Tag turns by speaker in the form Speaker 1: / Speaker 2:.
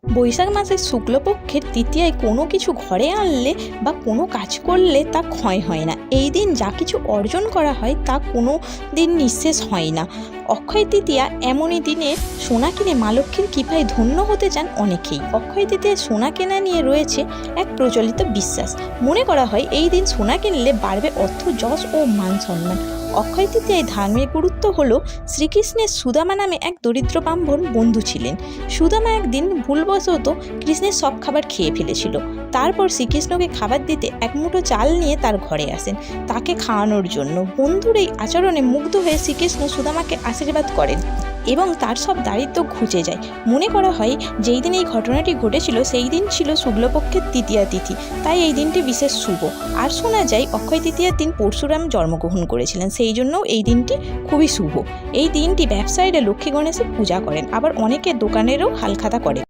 Speaker 1: বৈশাখ মাসের শুক্লপক্ষের তৃতীয়ায় কোনো কিছু ঘরে আনলে বা কোনো কাজ করলে তা ক্ষয় হয় না। এই দিন যা কিছু অর্জন করা হয় তা কোনো দিন নিঃশেষ হয় না। অক্ষয় তৃতীয়া এমনই দিনে সোনা কিনে মা লক্ষ্মীর কৃপায় ধন্য হতে চান অনেকেই। অক্ষয় তৃতীয়ায় সোনা কেনা নিয়ে রয়েছে এক প্রচলিত বিশ্বাস। মনে করা হয় এই দিন সোনা কিনলে বাড়বে অর্থ, যশ ও মান সম্মান। অক্ষয় তৃতীয়ায় ধার্মিক গুরুত্ব হলো শ্রীকৃষ্ণের সুদামা নামে এক দরিদ্র ব্রাহ্মণ বন্ধু ছিলেন। সুদামা একদিন ভুলবশত কৃষ্ণের সব খাবার খেয়ে ফেলেছিল। তারপর শ্রীকৃষ্ণকে খাবার দিতে এক মুঠো চাল নিয়ে তার ঘরে আসেন তাকে খাওয়ানোর জন্য। বন্ধুর এই আচরণে মুগ্ধ হয়ে শ্রীকৃষ্ণ সুদামাকে আশীর্বাদ করেন এবং তার সব দারিদ্র্য ঘুচে যায়। মনে করা হয় যেই দিন এই ঘটনাটি ঘটেছিল সেই দিন ছিল শুক্লপক্ষের তৃতীয়া তিথি, তাই এই দিনটি বিশেষ শুভ। আর শোনা যায় অক্ষয় তৃতীয়ার দিন পরশুরাম জন্মগ্রহণ করেছিলেন, সেই জন্যও এই দিনটি খুবই শুভ। এই দিনটি ব্যবসায়ীরা লক্ষ্মী গণেশের পূজা করেন, আবার অনেকে দোকানেরও হালখাতা করে।